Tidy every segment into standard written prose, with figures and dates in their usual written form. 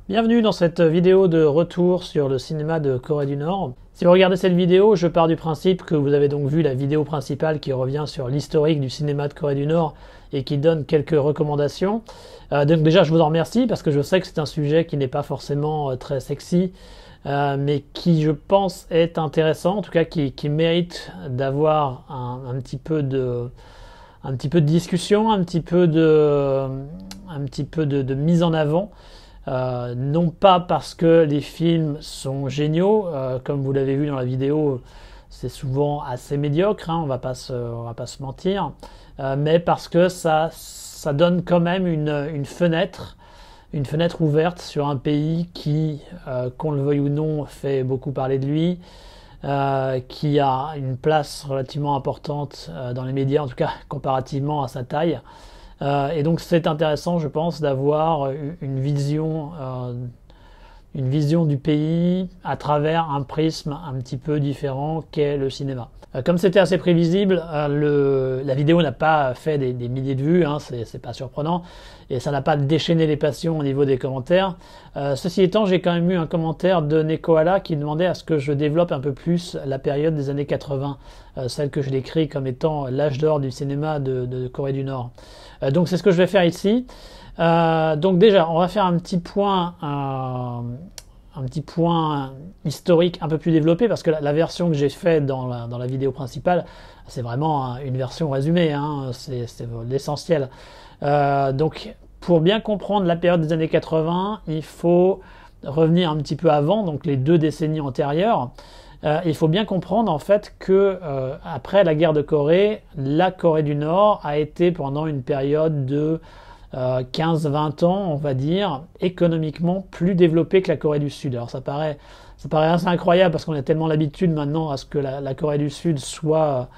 Bienvenue dans cette vidéo de retour sur le cinéma de Corée du Nord. Si vous regardez cette vidéo, je pars du principe que vous avez donc vu la vidéo principale qui revient sur l'historique du cinéma de Corée du Nord et qui donne quelques recommandations. Donc déjà, je vous en remercie parce que je sais que c'est un sujet qui n'est pas forcément très sexy, mais qui, je pense, est intéressant, en tout cas qui mérite d'avoir un petit peu de discussion, un petit peu de mise en avant. Non pas parce que les films sont géniaux, comme vous l'avez vu dans la vidéo, c'est souvent assez médiocre, hein, on va pas se mentir, mais parce que ça donne quand même une fenêtre ouverte sur un pays qui, qu'on le veuille ou non, fait beaucoup parler de lui, qui a une place relativement importante dans les médias, en tout cas comparativement à sa taille. Et donc c'est intéressant, je pense, d'avoir une vision du pays à travers un prisme un petit peu différent qu'est le cinéma. Comme c'était assez prévisible, la vidéo n'a pas fait des milliers de vues, hein, c'est pas surprenant, et ça n'a pas déchaîné les passions au niveau des commentaires. Ceci étant, j'ai quand même eu un commentaire de Nekoala qui demandait à ce que je développe un peu plus la période des années 80, celle que je décris comme étant l'âge d'or du cinéma de Corée du Nord. Donc c'est ce que je vais faire ici. Donc déjà, on va faire un petit point historique un peu plus développé, parce que la version que j'ai faite dans la vidéo principale, c'est vraiment une version résumée, hein, c'est l'essentiel. Donc pour bien comprendre la période des années 80, il faut revenir un petit peu avant, donc les 2 décennies antérieures. Il faut bien comprendre en fait que après la guerre de Corée, la Corée du Nord a été pendant une période de 15-20 ans, on va dire, économiquement plus développée que la Corée du Sud. Alors ça paraît assez incroyable parce qu'on a tellement l'habitude maintenant à ce que la Corée du Sud soit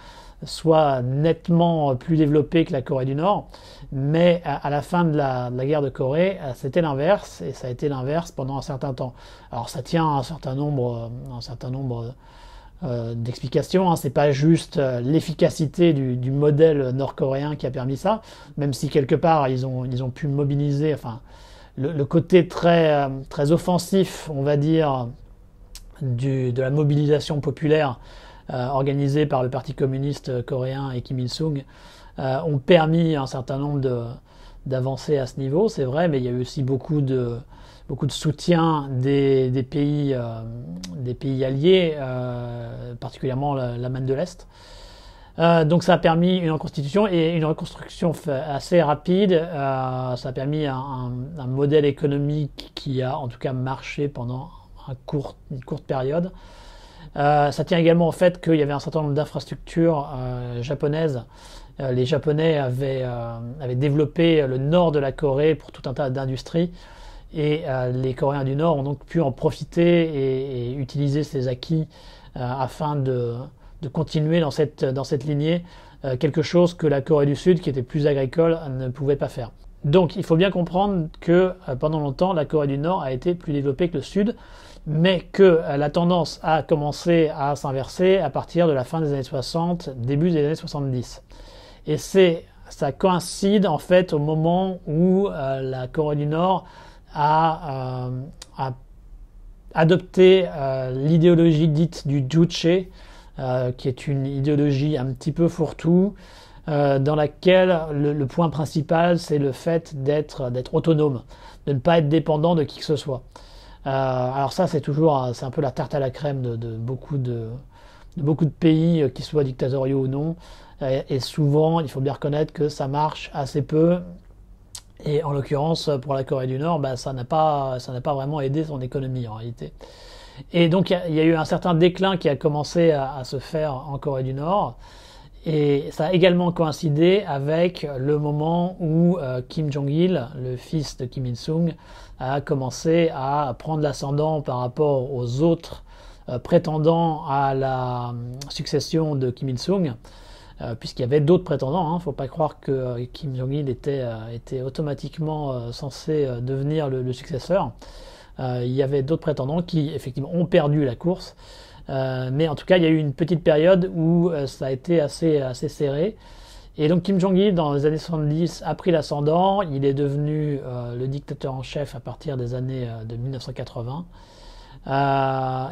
nettement plus développée que la Corée du Nord, mais à la fin de la guerre de Corée, c'était l'inverse, et ça a été l'inverse pendant un certain temps. Alors ça tient à un certain nombre d'explications, hein. C'est pas juste l'efficacité du modèle nord-coréen qui a permis ça, même si quelque part ils ont pu mobiliser, enfin le côté très offensif, on va dire, de la mobilisation populaire organisée par le Parti communiste coréen et Kim Il-sung ont permis un certain nombre d'avancées à ce niveau, c'est vrai, mais il y a eu aussi beaucoup de soutien des pays alliés, particulièrement l'Allemagne de l'Est. Donc ça a permis une reconstitution et une reconstruction assez rapide. Ça a permis un modèle économique qui a en tout cas marché pendant une courte période. Ça tient également au fait qu'il y avait un certain nombre d'infrastructures japonaises. Les Japonais avaient développé le nord de la Corée pour tout un tas d'industries, et les Coréens du Nord ont donc pu en profiter et utiliser ces acquis afin de continuer dans cette lignée, quelque chose que la Corée du Sud, qui était plus agricole, ne pouvait pas faire. Donc il faut bien comprendre que pendant longtemps, la Corée du Nord a été plus développée que le Sud, mais que la tendance a commencé à s'inverser à partir de la fin des années 60, début des années 70. Et ça coïncide en fait au moment où la Corée du Nord a adopté l'idéologie dite du Juche, qui est une idéologie un petit peu fourre-tout, dans laquelle le point principal c'est le fait d'être autonome, de ne pas être dépendant de qui que ce soit. Alors ça c'est un peu la tarte à la crème de beaucoup de pays, qu'ils soient dictatoriaux ou non, et souvent il faut bien reconnaître que ça marche assez peu. Et en l'occurrence, pour la Corée du Nord, ça n'a pas vraiment aidé son économie en réalité. Et donc il y a eu un certain déclin qui a commencé à se faire en Corée du Nord. Et ça a également coïncidé avec le moment où Kim Jong-il, le fils de Kim Il-sung, a commencé à prendre l'ascendant par rapport aux autres prétendants à la succession de Kim Il-sung. Puisqu'il y avait d'autres prétendants, hein. Faut pas croire que Kim Jong-il était automatiquement censé devenir le successeur. Il y avait d'autres prétendants qui effectivement ont perdu la course, mais en tout cas il y a eu une petite période où ça a été assez serré, Et donc Kim Jong-il, dans les années 70, a pris l'ascendant. Il est devenu le dictateur en chef à partir des années de 1980.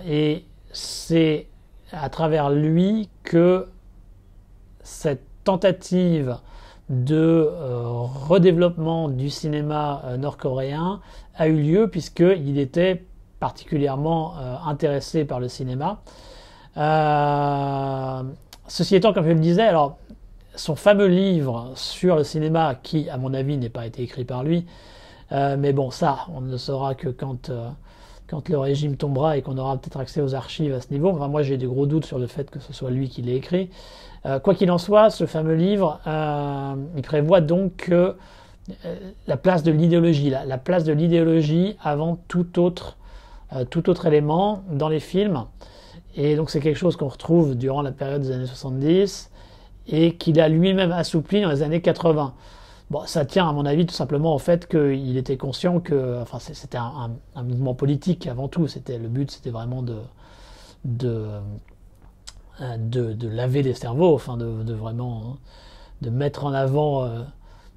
Et c'est à travers lui que cette tentative de redéveloppement du cinéma nord-coréen a eu lieu, puisqu'il était particulièrement intéressé par le cinéma. Ceci étant, comme je le disais, alors son fameux livre sur le cinéma, qui à mon avis n'a pas été écrit par lui, mais bon, ça on ne le saura que quand le régime tombera et qu'on aura peut-être accès aux archives à ce niveau. Enfin, moi j'ai des gros doutes sur le fait que ce soit lui qui l'ait écrit. Quoi qu'il en soit, ce fameux livre, il prévoit donc que la place de l'idéologie, la place de l'idéologie avant tout autre élément dans les films. Et donc c'est quelque chose qu'on retrouve durant la période des années 70 et qu'il a lui-même assoupli dans les années 80. Bon, ça tient à mon avis tout simplement au fait qu'il était conscient que, enfin, c'était un mouvement politique avant tout. Le but, c'était vraiment de laver les cerveaux, enfin de vraiment de mettre en avant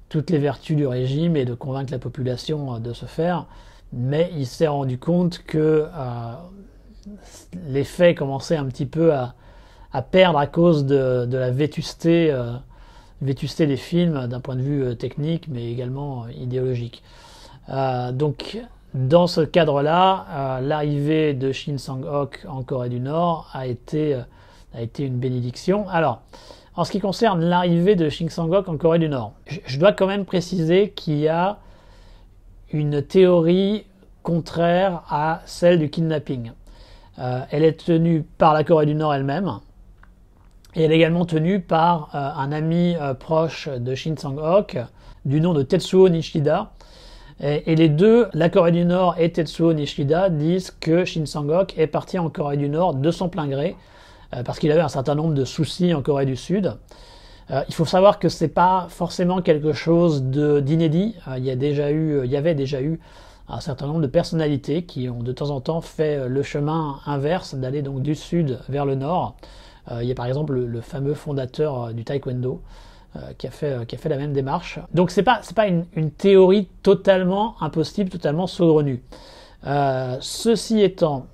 toutes les vertus du régime et de convaincre la population de se faire. Mais il s'est rendu compte que les faits commençaient un petit peu à perdre à cause de la vétusté des films d'un point de vue technique, mais également idéologique. Donc, dans ce cadre-là, l'arrivée de Shin Sang-ok en Corée du Nord a été une bénédiction. Alors, en ce qui concerne l'arrivée de Shin Sang-ok en Corée du Nord, je dois quand même préciser qu'il y a une théorie contraire à celle du kidnapping. Elle est tenue par la Corée du Nord elle-même, et elle est également tenue par un ami proche de Shin Sang-ok, du nom de Tetsuo Nishida. Et les deux, la Corée du Nord et Tetsuo Nishida, disent que Shin Sang-ok est parti en Corée du Nord de son plein gré, parce qu'il avait un certain nombre de soucis en Corée du Sud. Il faut savoir que c'est pas forcément quelque chose d'inédit. Il y avait déjà eu un certain nombre de personnalités qui ont de temps en temps fait le chemin inverse, d'aller donc du sud vers le nord. Il y a par exemple le fameux fondateur du taekwondo qui a fait la même démarche. Donc c'est pas une théorie totalement impossible, totalement saugrenue. Ceci étant,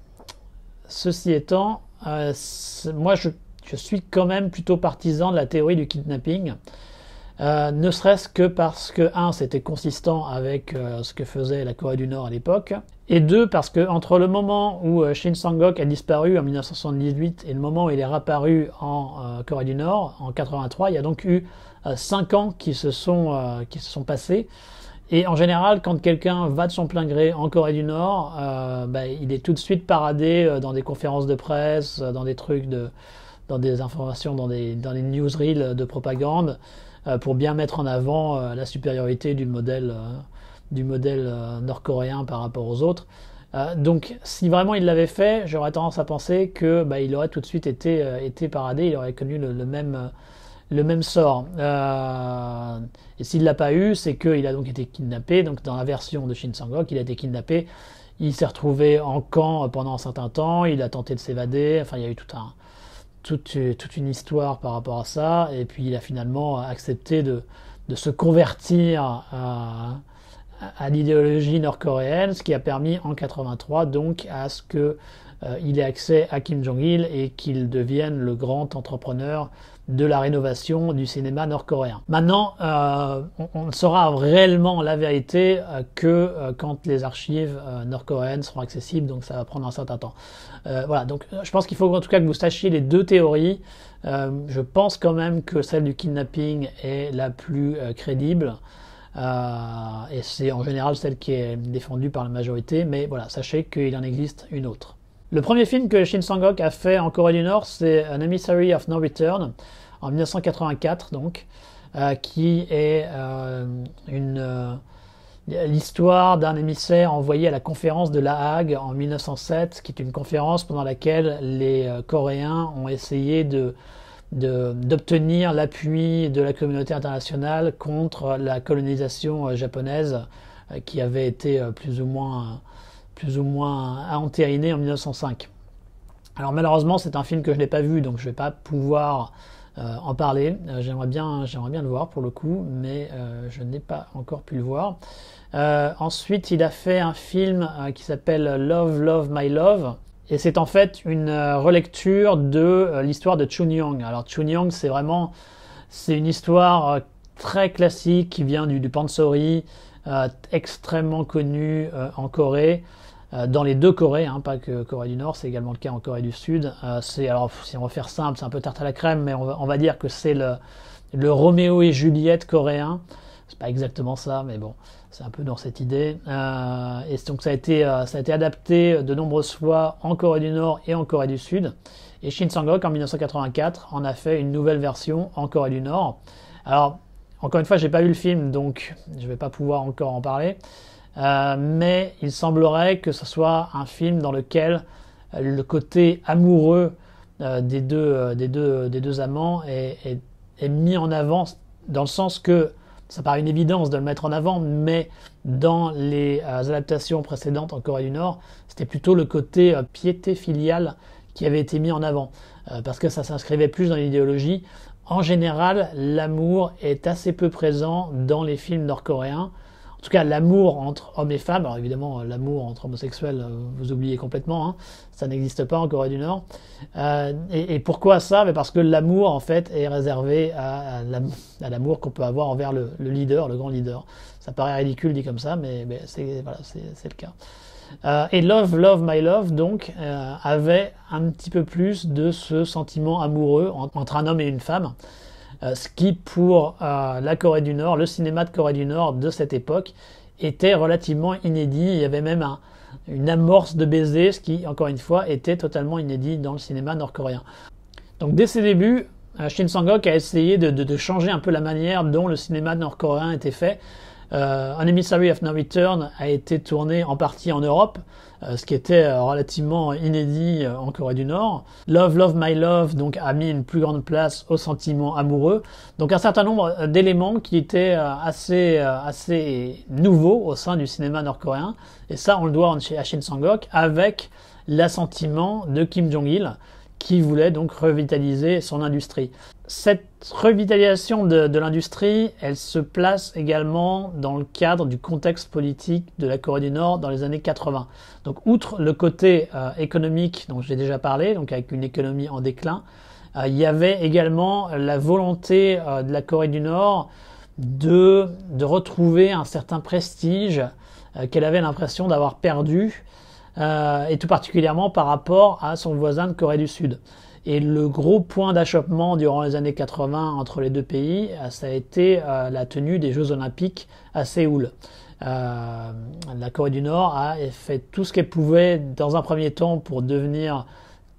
moi je suis quand même plutôt partisan de la théorie du kidnapping. Ne serait-ce que parce que, c'était consistant avec ce que faisait la Corée du Nord à l'époque, et deux, parce que entre le moment où Shin Sang-ok a disparu en 1978 et le moment où il est réapparu en Corée du Nord, en 83, il y a donc eu 5 ans qui se sont passés. Et en général, quand quelqu'un va de son plein gré en Corée du Nord, il est tout de suite paradé dans des conférences de presse, dans des trucs dans des informations, dans les newsreels de propagande, pour bien mettre en avant la supériorité du modèle nord-coréen par rapport aux autres. Donc si vraiment il l'avait fait, j'aurais tendance à penser que il aurait tout de suite été paradé, il aurait connu le même sort. Et s'il l'a pas eu, c'est qu'il a donc été kidnappé. Donc dans la version de Shin Sang-ok, il a été kidnappé, il s'est retrouvé en camp pendant un certain temps, il a tenté de s'évader, enfin il y a eu toute une histoire par rapport à ça, et puis il a finalement accepté de se convertir à l'idéologie nord-coréenne, ce qui a permis en 83 donc à ce qu'il ait accès à Kim Jong-il et qu'il devienne le grand entrepreneur de la rénovation du cinéma nord-coréen. Maintenant, on ne saura réellement la vérité que quand les archives nord-coréennes seront accessibles, donc ça va prendre un certain temps. Voilà, donc je pense qu'il faut en tout cas que vous sachiez les deux théories. Je pense quand même que celle du kidnapping est la plus crédible. Et c'est en général celle qui est défendue par la majorité, mais voilà, sachez qu'il en existe une autre. Le premier film que Shin Sang-ok a fait en Corée du Nord, c'est An Emissary of No Return, en 1984 donc, qui est l'histoire d'un émissaire envoyé à la conférence de La Hague en 1907, qui est une conférence pendant laquelle les Coréens ont essayé d'obtenir l'appui de la communauté internationale contre la colonisation japonaise qui avait été plus ou moins entérinée en 1905. Alors malheureusement c'est un film que je n'ai pas vu, donc je ne vais pas pouvoir en parler. J'aimerais bien le voir pour le coup, mais je n'ai pas encore pu le voir. Ensuite, il a fait un film qui s'appelle Love, Love, My Love. Et c'est en fait une relecture de l'histoire de Chunyong. Alors Chunyong, c'est une histoire très classique qui vient du pansori, extrêmement connu en Corée, dans les deux Corées, hein, pas que Corée du Nord, c'est également le cas en Corée du Sud. Alors si on veut faire simple, c'est un peu tarte à la crème, mais on va dire que c'est le Roméo et Juliette coréen. C'est pas exactement ça, mais bon, c'est un peu dans cette idée. Et donc ça a été adapté de nombreuses fois en Corée du Nord et en Corée du Sud. Et Shin Sang-ok, en 1984, en a fait une nouvelle version en Corée du Nord. Alors, encore une fois, j'ai pas vu le film, donc je vais pas pouvoir encore en parler. Mais il semblerait que ce soit un film dans lequel le côté amoureux des deux amants est mis en avant, dans le sens que ça paraît une évidence de le mettre en avant, mais dans les adaptations précédentes en Corée du Nord, c'était plutôt le côté piété filiale qui avait été mis en avant, parce que ça s'inscrivait plus dans l'idéologie. En général, l'amour est assez peu présent dans les films nord-coréens. En tout cas, l'amour entre hommes et femmes, alors évidemment, l'amour entre homosexuels, vous oubliez complètement, hein, ça n'existe pas en Corée du Nord. Et pourquoi ça? Parce que l'amour, en fait, est réservé à l'amour qu'on peut avoir envers le leader, le grand leader. Ça paraît ridicule dit comme ça, mais c'est le cas. Et Love, Love, My Love, donc, avait un petit peu plus de ce sentiment amoureux entre un homme et une femme. Ce qui, pour la Corée du Nord, le cinéma de Corée du Nord de cette époque, était relativement inédit. Il y avait même une amorce de baiser, ce qui, encore une fois, était totalement inédit dans le cinéma nord-coréen. Donc dès ses débuts, Shin Sang-ok a essayé de changer un peu la manière dont le cinéma nord-coréen était fait. An Emissary of No Return a été tourné en partie en Europe, ce qui était relativement inédit en Corée du Nord. Love, Love, My Love donc a mis une plus grande place au sentiment amoureux. Donc un certain nombre d'éléments qui étaient assez nouveaux au sein du cinéma nord-coréen. Et ça, on le doit à Shin Sang-ok avec l'assentiment de Kim Jong-il, qui voulait donc revitaliser son industrie. Cette revitalisation de l'industrie, elle se place également dans le cadre du contexte politique de la Corée du Nord dans les années 80. Donc outre le côté économique dont j'ai déjà parlé, donc avec une économie en déclin, il y avait également la volonté de la Corée du Nord de retrouver un certain prestige qu'elle avait l'impression d'avoir perdu, et tout particulièrement par rapport à son voisin de Corée du Sud. Et le gros point d'achoppement durant les années 80 entre les deux pays, ça a été la tenue des Jeux Olympiques à Séoul. La Corée du Nord a fait tout ce qu'elle pouvait dans un premier temps pour devenir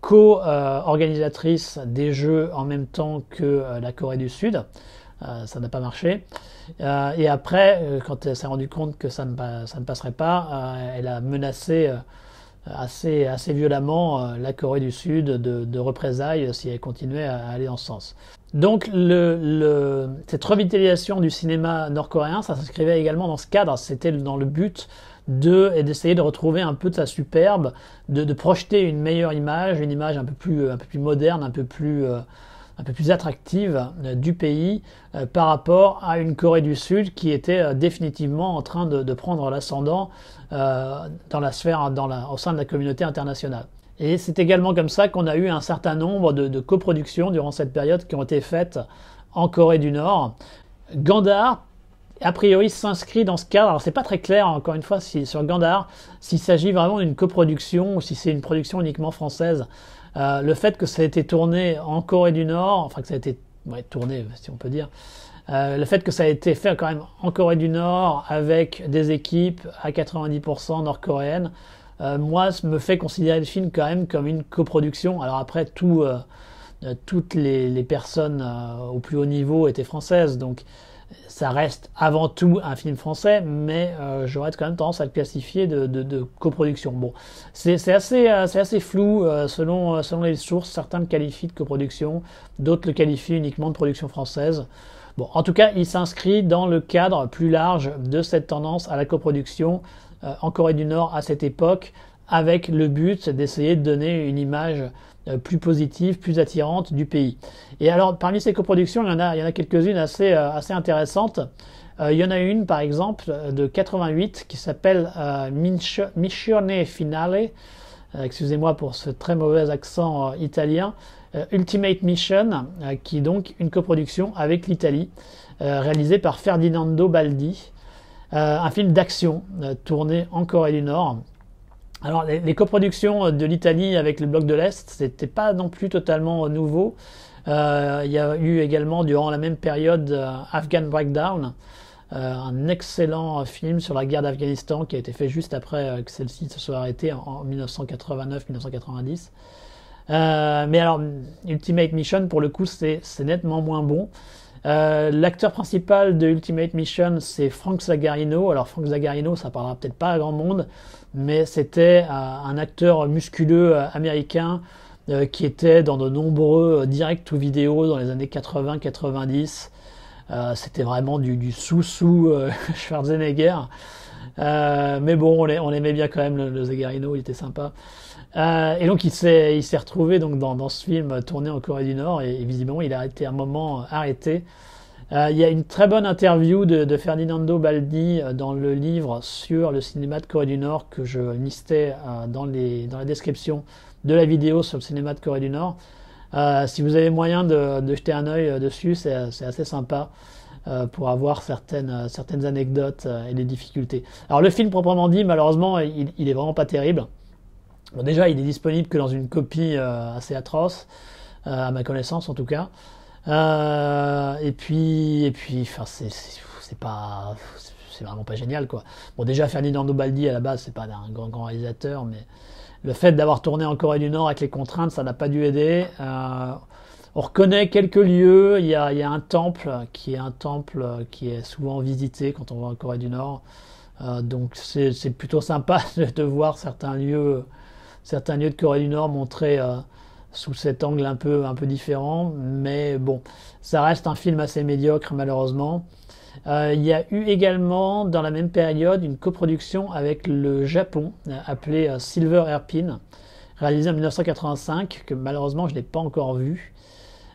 co-organisatrice des Jeux en même temps que la Corée du Sud. Ça n'a pas marché. Et après, quand elle s'est rendue compte que ça ne passerait pas, elle a menacé assez violemment la Corée du Sud de représailles si elle continuait à aller dans ce sens. Donc cette revitalisation du cinéma nord-coréen, ça s'inscrivait également dans ce cadre. C'était dans le but d'essayer de retrouver un peu de sa superbe, de projeter une meilleure image, une image un peu plus moderne, un peu plus attractive du pays par rapport à une Corée du Sud qui était définitivement en train de prendre l'ascendant dans la sphère, au sein de la communauté internationale. Et c'est également comme ça qu'on a eu un certain nombre de coproductions durant cette période qui ont été faites en Corée du Nord. Gandhar, a priori, s'inscrit dans ce cadre. Alors c'est pas très clair, encore une fois, sur Gandhar, s'il s'agit vraiment d'une coproduction ou si c'est une production uniquement française. Le fait que ça a été tourné en Corée du Nord, enfin que ça a été tourné, si on peut dire, le fait que ça a été fait quand même en Corée du Nord avec des équipes à 90% nord-coréennes, moi, ça me fait considérer le film quand même comme une coproduction. Alors après, toutes les personnes au plus haut niveau étaient françaises, donc ça reste avant tout un film français, mais j'aurais quand même tendance à le classifier de coproduction. Bon, c'est assez flou selon les sources. Certains le qualifient de coproduction, d'autres le qualifient uniquement de production française. Bon, en tout cas, il s'inscrit dans le cadre plus large de cette tendance à la coproduction en Corée du Nord à cette époque, avec le but d'essayer de donner une image plus positive, plus attirante du pays. Et alors, parmi ces coproductions, il y en a quelques-unes assez intéressantes. Il y en a une, par exemple, de 88 qui s'appelle Missione Finale. Excusez-moi pour ce très mauvais accent italien. Ultimate Mission, qui est donc une coproduction avec l'Italie, réalisée par Ferdinando Baldi. Un film d'action tourné en Corée du Nord. Alors les coproductions de l'Italie avec le bloc de l'Est, c'était pas non plus totalement nouveau. Il y a eu également durant la même période Afghan Breakdown, un excellent film sur la guerre d'Afghanistan qui a été fait juste après que celle-ci se soit arrêtée en 1989-1990. Mais alors Ultimate Mission pour le coup c'est nettement moins bon. L'acteur principal de Ultimate Mission, c'est Frank Zagarino. Alors Frank Zagarino, ça parlera peut-être pas à grand monde, mais c'était un acteur musculeux américain qui était dans de nombreux directs ou vidéos dans les années 80-90. C'était vraiment du sous-sous Schwarzenegger. Mais bon, on aimait bien quand même le Zagarino, il était sympa. Et donc il s'est retrouvé donc dans ce film tourné en Corée du Nord et visiblement il a été un moment arrêté. Il y a une très bonne interview de Ferdinando Baldi dans le livre sur le cinéma de Corée du Nord que je listais dans la description de la vidéo sur le cinéma de Corée du Nord. Si vous avez moyen de jeter un œil dessus, c'est assez sympa pour avoir certaines anecdotes et des difficultés. Alors le film proprement dit, malheureusement, il est vraiment pas terrible. Bon, déjà, il est disponible que dans une copie assez atroce, à ma connaissance en tout cas. Et puis, enfin, c'est vraiment pas génial quoi. Bon, déjà Ferdinando Baldi à la base, c'est pas un grand réalisateur, mais le fait d'avoir tourné en Corée du Nord avec les contraintes, ça n'a pas dû aider. On reconnaît quelques lieux. Il y a un temple qui est souvent visité quand on va en Corée du Nord. Donc c'est plutôt sympa de voir certains lieux de Corée du Nord montrés sous cet angle un peu différent, mais bon, ça reste un film assez médiocre malheureusement. Il y a eu également dans la même période une coproduction avec le Japon appelée Silver Hairpin, réalisée en 1985, que malheureusement je n'ai pas encore vue,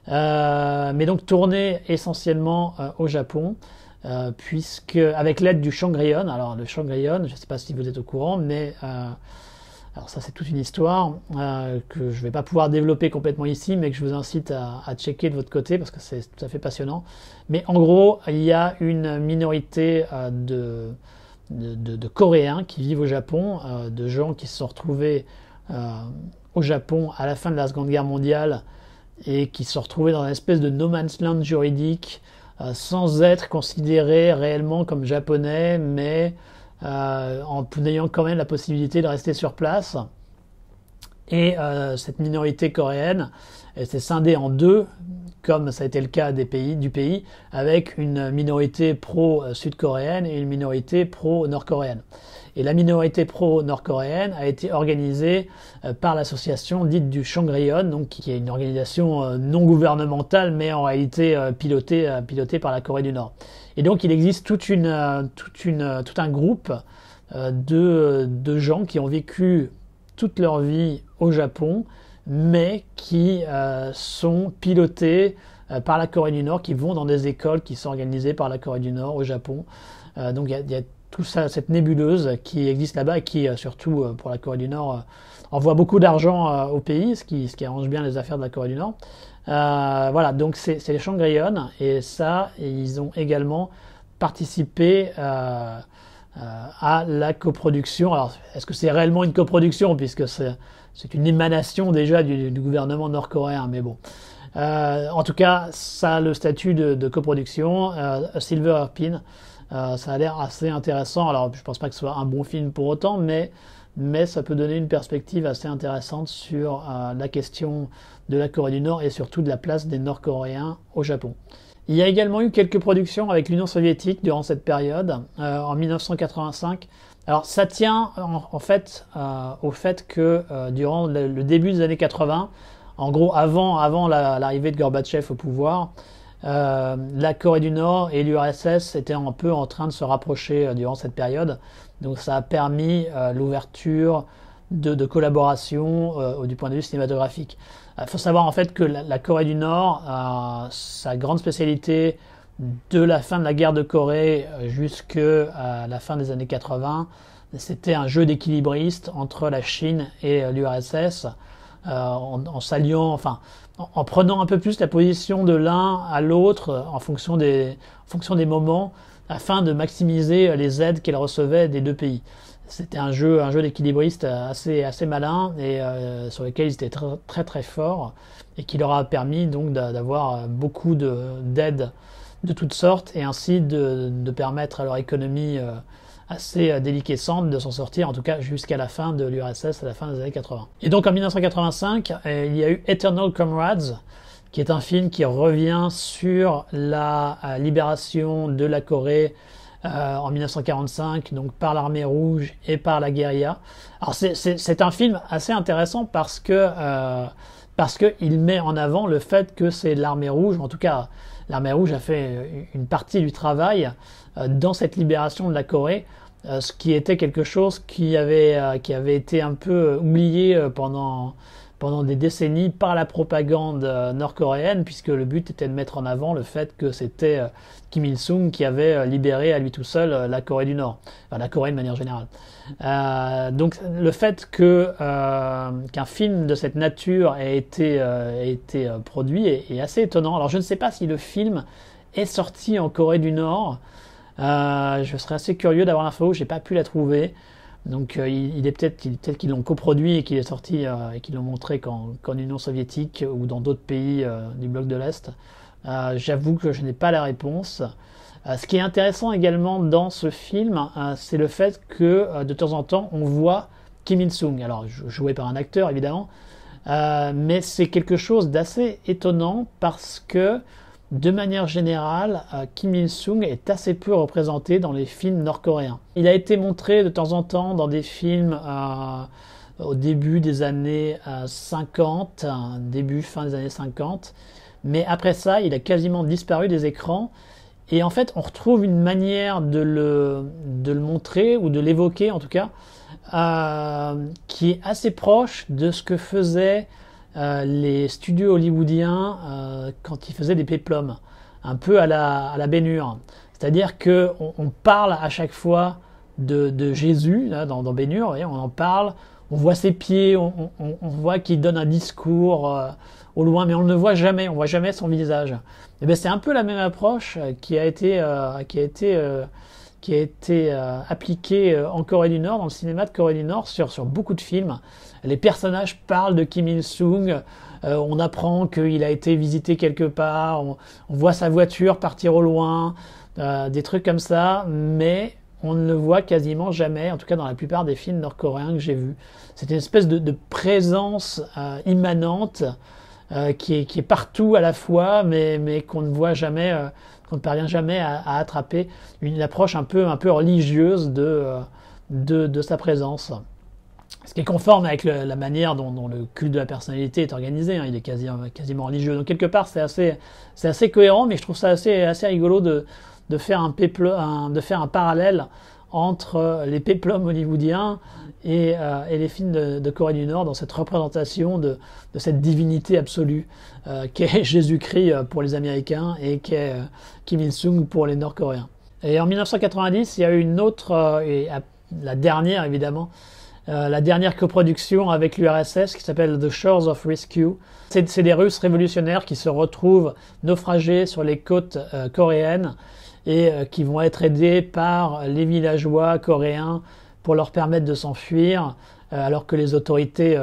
mais donc tournée essentiellement au Japon. Puisque avec l'aide du Shangri-On, alors le Shangri-On, je ne sais pas si vous êtes au courant, mais alors ça c'est toute une histoire que je ne vais pas pouvoir développer complètement ici, mais que je vous incite à checker de votre côté parce que c'est tout à fait passionnant. Mais en gros, il y a une minorité de Coréens qui vivent au Japon, de gens qui se sont retrouvés au Japon à la fin de la Seconde Guerre mondiale et qui se sont retrouvés dans une espèce de no man's land juridique sans être considérés réellement comme japonais, mais en ayant quand même la possibilité de rester sur place. Et cette minorité coréenne, elle s'est scindée en deux, comme ça a été le cas du pays, avec une minorité pro-sud-coréenne et une minorité pro-nord-coréenne. Et la minorité pro-nord-coréenne a été organisée par l'association dite du Shangri-On, donc qui est une organisation non gouvernementale, mais en réalité pilotée par la Corée du Nord. Et donc il existe tout un groupe de gens qui ont vécu toute leur vie au Japon, mais qui sont pilotés par la Corée du Nord, qui vont dans des écoles qui sont organisées par la Corée du Nord au Japon. Donc il y a tout ça, cette nébuleuse qui existe là-bas et qui, surtout pour la Corée du Nord, envoie beaucoup d'argent au pays, ce qui arrange bien les affaires de la Corée du Nord. Voilà, donc c'est les Shangri-On, et ça, ils ont également participé à la coproduction. Alors, est-ce que c'est réellement une coproduction, puisque c'est une émanation déjà du gouvernement nord-coréen, mais bon. En tout cas, ça a le statut de coproduction, Silver Hairpin. Ça a l'air assez intéressant. Alors, je pense pas que ce soit un bon film pour autant, mais ça peut donner une perspective assez intéressante sur la question de la Corée du Nord et surtout de la place des Nord-Coréens au Japon. Il y a également eu quelques productions avec l'Union soviétique durant cette période, en 1985. Alors, ça tient en fait au fait que durant le début des années 80, en gros avant l'arrivée de Gorbatchev au pouvoir, la Corée du Nord et l'URSS étaient un peu en train de se rapprocher durant cette période. Donc ça a permis l'ouverture de collaboration du point de vue cinématographique. Il faut savoir en fait que la Corée du Nord, sa grande spécialité de la fin de la guerre de Corée jusqu'à la fin des années 80, c'était un jeu d'équilibriste entre la Chine et l'URSS, en s'alliant, enfin, en prenant un peu plus la position de l'un à l'autre en fonction des moments, afin de maximiser les aides qu'elle recevait des deux pays. C'était un jeu d'équilibriste assez malin et sur lequel ils étaient très très forts et qui leur a permis donc d'avoir beaucoup d'aides de toutes sortes et ainsi de permettre à leur économie assez déliquescente de s'en sortir, en tout cas jusqu'à la fin de l'URSS, à la fin des années 80. Et donc en 1985, il y a eu Eternal Comrades, qui est un film qui revient sur la libération de la Corée en 1945, donc par l'armée rouge et par la guérilla. Alors c'est un film assez intéressant parce que il met en avant le fait que c'est l'armée rouge, en tout cas l'armée rouge a fait une partie du travail dans cette libération de la Corée, ce qui était quelque chose qui avait été un peu oublié pendant des décennies par la propagande nord-coréenne, puisque le but était de mettre en avant le fait que c'était Kim Il-sung qui avait libéré à lui tout seul la Corée du Nord, enfin la Corée de manière générale. Donc le fait qu'un film de cette nature ait été produit est assez étonnant. Alors je ne sais pas si le film est sorti en Corée du Nord. Je serais assez curieux d'avoir l'info, j'ai pas pu la trouver. Donc il est peut-être qu'ils l'ont coproduit et qu'il est sorti et qu'ils l'ont montré qu'en Union soviétique ou dans d'autres pays du bloc de l'Est. J'avoue que je n'ai pas la réponse. Ce qui est intéressant également dans ce film, c'est le fait que de temps en temps on voit Kim Il-sung. Alors joué par un acteur évidemment, mais c'est quelque chose d'assez étonnant parce que de manière générale, Kim Il-sung est assez peu représenté dans les films nord-coréens. Il a été montré de temps en temps dans des films au début des années 50, fin des années 50, mais après ça, il a quasiment disparu des écrans. Et en fait, on retrouve une manière de le montrer, ou de l'évoquer en tout cas, qui est assez proche de ce que faisaient les studios hollywoodiens quand ils faisaient des péplums, un peu à la Ben-Hur. C'est-à-dire qu'on parle à chaque fois de Jésus, là, dans Ben-Hur, on en parle, on voit ses pieds, on voit qu'il donne un discours au loin, mais on ne le voit jamais, on voit jamais son visage. Et bien c'est un peu la même approche qui a été appliquée en Corée du Nord, dans le cinéma de Corée du Nord, sur beaucoup de films. Les personnages parlent de Kim Il-sung, on apprend qu'il a été visité quelque part, on voit sa voiture partir au loin, des trucs comme ça, mais on ne le voit quasiment jamais, en tout cas dans la plupart des films nord-coréens que j'ai vus. C'est une espèce de présence immanente qui est partout à la fois, mais qu'on ne voit jamais, qu'on ne parvient jamais à attraper. Une approche un peu religieuse de sa présence. Ce qui est conforme avec la manière dont le culte de la personnalité est organisé, il est quasiment religieux. Donc quelque part c'est assez cohérent, mais je trouve ça assez rigolo de faire un parallèle entre les péplums hollywoodiens et les films de Corée du Nord dans cette représentation de cette divinité absolue qu'est Jésus-Christ pour les Américains et qu'est Kim Il-sung pour les Nord-Coréens. Et en 1990, il y a eu une autre, la dernière évidemment, la dernière coproduction avec l'URSS qui s'appelle The Shores of Rescue. C'est des Russes révolutionnaires qui se retrouvent naufragés sur les côtes coréennes et qui vont être aidés par les villageois coréens pour leur permettre de s'enfuir, alors que les autorités,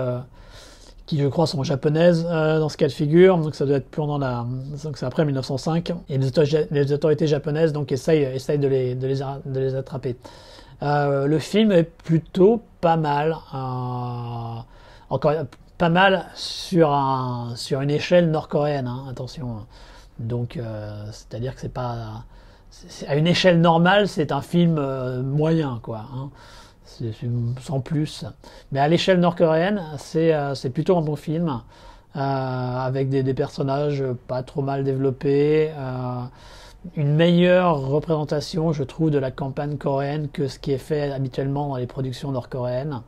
qui je crois sont japonaises dans ce cas de figure, donc ça doit être donc c'est après 1905, et les autorités japonaises donc essayent de les attraper. Le film est plutôt pas mal, encore pas mal sur une échelle nord-coréenne, attention. Donc c'est-à-dire que à une échelle normale, c'est un film moyen, quoi. C'est sans plus. Mais à l'échelle nord-coréenne, c'est plutôt un bon film, avec des personnages pas trop mal développés, une meilleure représentation, je trouve, de la campagne coréenne que ce qui est fait habituellement dans les productions nord-coréennes.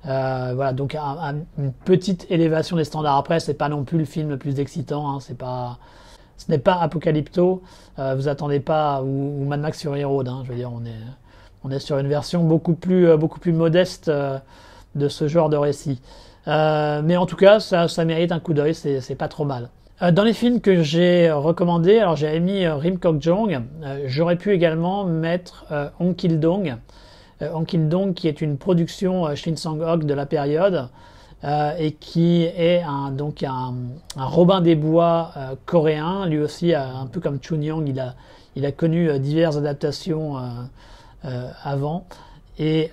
Voilà, donc une petite élévation des standards. Après, c'est pas non plus le film le plus excitant, hein, ce n'est pas Apocalypto, vous attendez pas, ou Mad Max Fury Road, hein, je veux dire, on est sur une version beaucoup plus modeste de ce genre de récit. Mais en tout cas, ça mérite un coup d'œil, c'est pas trop mal. Dans les films que j'ai recommandés, alors j'ai mis Rim Kok Jong, j'aurais pu également mettre Ong Kil Dong. Ong Kil Dong qui est une production Shin Sang-ok de la période et qui est donc un Robin des Bois coréen, lui aussi un peu comme Chun Yang, il a connu diverses adaptations avant. Et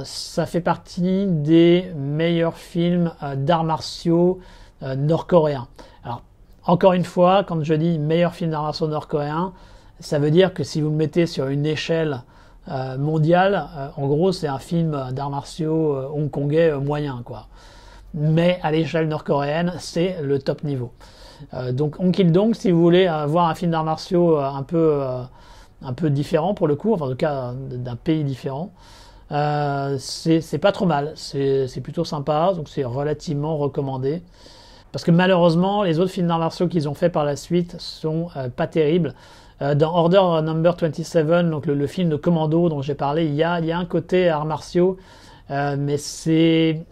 ça fait partie des meilleurs films d'arts martiaux nord-coréens. Alors, encore une fois, quand je dis meilleur film d'arts martiaux nord-coréens, ça veut dire que si vous le mettez sur une échelle mondiale, en gros, c'est un film d'arts martiaux hongkongais moyen, quoi. Mais à l'échelle nord-coréenne, c'est le top niveau. Donc, Ong Kil Dong, si vous voulez voir un film d'arts martiaux un peu différent pour le coup, enfin en tout cas d'un pays différent, c'est pas trop mal, c'est plutôt sympa, donc c'est relativement recommandé. Parce que malheureusement, les autres films d'arts martiaux qu'ils ont fait par la suite sont pas terribles. Dans Order Number 27, donc le film de Commando dont j'ai parlé, il y a un côté arts martiaux, mais c'est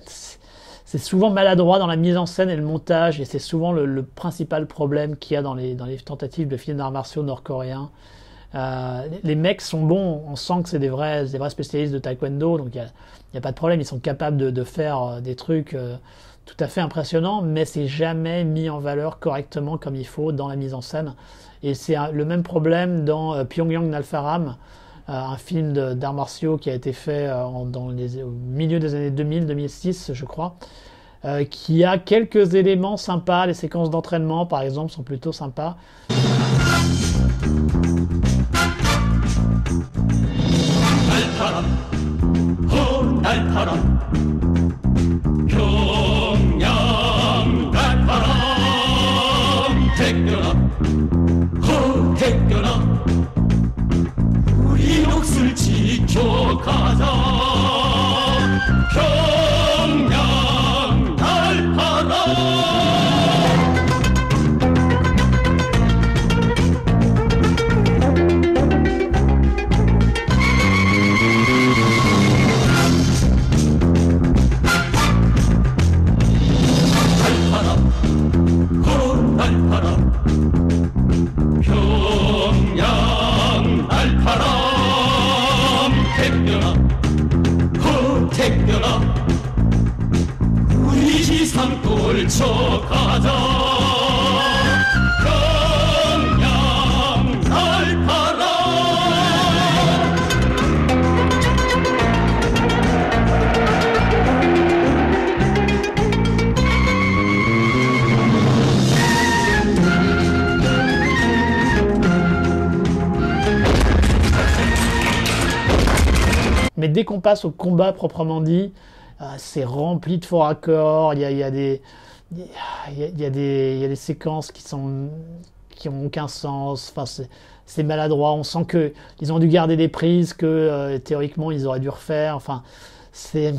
souvent maladroit dans la mise en scène et le montage, et c'est souvent le principal problème qu'il y a dans les tentatives de films d'arts martiaux nord-coréens. Les mecs sont bons, on sent que c'est des vrais spécialistes de taekwondo, donc il y a pas de problème, ils sont capables de faire des trucs tout à fait impressionnants, mais c'est jamais mis en valeur correctement comme il faut dans la mise en scène. Et c'est le même problème dans Pyongyang Nalfaram, un film d'arts martiaux qui a été fait au milieu des années 2000-2006, je crois, qui a quelques éléments sympas, les séquences d'entraînement par exemple sont plutôt sympas. 우리 몫을 지켜가자 평양 달파라. 우리 지상골 쳐가자 평양 살파라. Mais dès qu'on passe au combat proprement dit, c'est rempli de faux raccords, il y a des séquences qui ont aucun sens, enfin c'est maladroit, on sent que ils ont dû garder des prises que théoriquement ils auraient dû refaire, enfin c'est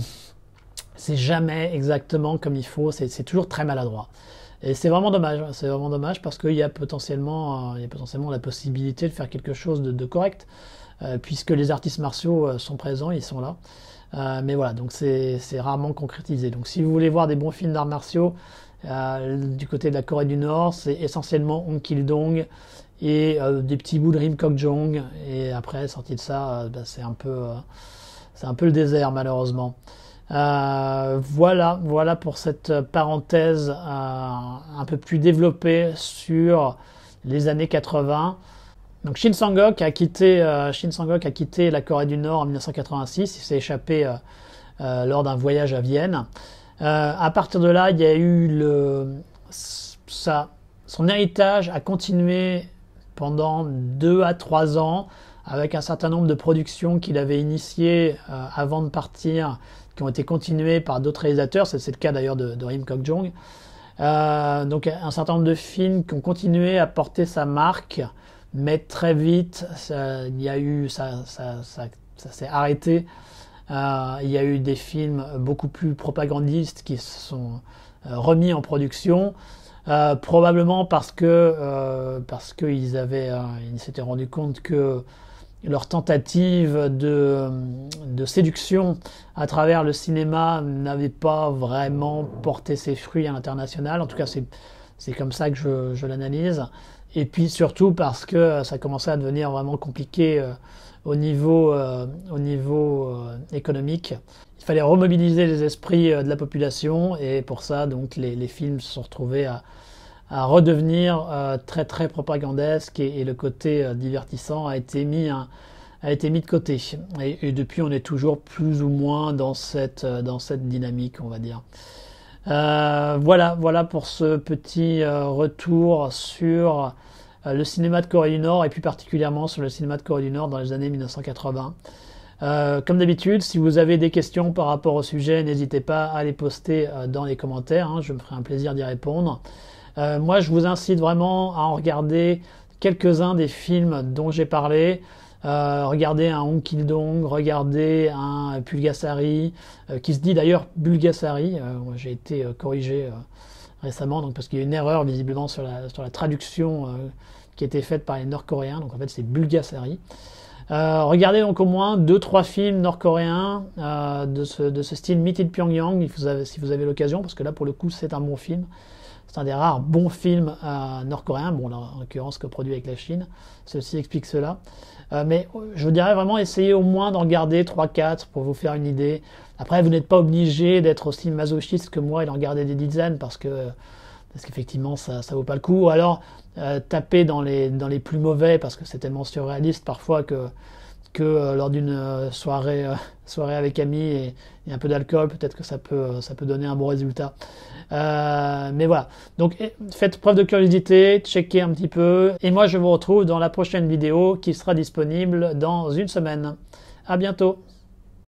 jamais exactement comme il faut, c'est toujours très maladroit. Et c'est vraiment dommage parce qu'il y a potentiellement la possibilité de faire quelque chose de correct, puisque les artistes martiaux sont présents, ils sont là. Mais voilà, donc c'est rarement concrétisé. Donc si vous voulez voir des bons films d'arts martiaux du côté de la Corée du Nord, c'est essentiellement Ong Kil Dong et des petits bouts de Rim Kok Jong. Et après, sorti de ça, c'est un peu le désert malheureusement. Voilà pour cette parenthèse un peu plus développée sur les années 80. Donc Shin Sang-ok a quitté la Corée du Nord en 1986, il s'est échappé lors d'un voyage à Vienne. À partir de là, il y a eu son héritage a continué pendant 2 à 3 ans avec un certain nombre de productions qu'il avait initiées avant de partir, qui ont été continuées par d'autres réalisateurs, c'est le cas d'ailleurs de Rim Kok Jong. Donc un certain nombre de films qui ont continué à porter sa marque, mais très vite, ça s'est arrêté Il y a eu des films beaucoup plus propagandistes qui se sont remis en production, probablement parce qu'ils ils s'étaient rendus compte que leur tentative de séduction à travers le cinéma n'avait pas vraiment porté ses fruits à l'international. En tout cas, c'est comme ça que je l'analyse. Et puis surtout parce que ça commençait à devenir vraiment compliqué au niveau économique. Il fallait remobiliser les esprits de la population, et pour ça, donc, les films se sont retrouvés à redevenir très très propagandesques, et le côté divertissant a été mis de côté. Et depuis, on est toujours plus ou moins dans cette dynamique, on va dire. Voilà pour ce petit retour sur le cinéma de Corée du Nord, et plus particulièrement sur le cinéma de Corée du Nord dans les années 1980. Comme d'habitude, si vous avez des questions par rapport au sujet, n'hésitez pas à les poster dans les commentaires, hein, je me ferai un plaisir d'y répondre. Moi, je vous incite vraiment à en regarder quelques-uns des films dont j'ai parlé. Regardez un Hong Kil-dong, regardez un Pulgasari, qui se dit d'ailleurs Bulgasari. J'ai été corrigé récemment, donc, parce qu'il y a une erreur visiblement sur la traduction qui a été faite par les Nord-Coréens, donc en fait c'est Bulgasari. Regardez donc au moins 2-3 films nord-coréens de ce style Meet It Pyongyang, si vous avez l'occasion, parce que là pour le coup c'est un bon film. C'est un des rares bons films nord-coréens, bon là, en l'occurrence coproduit avec la Chine, ceci explique cela. Mais je vous dirais vraiment, essayez au moins d'en regarder 3-4 pour vous faire une idée. Après, vous n'êtes pas obligé d'être aussi masochiste que moi et d'en regarder des dizaines, parce qu'effectivement ça vaut pas le coup. Ou alors tapez dans les plus mauvais, parce que c'est tellement surréaliste parfois que lors d'une soirée avec amis et un peu d'alcool, peut-être que ça peut donner un bon résultat. Mais voilà, donc faites preuve de curiosité, checkez un petit peu, et moi je vous retrouve dans la prochaine vidéo qui sera disponible dans une semaine. À bientôt.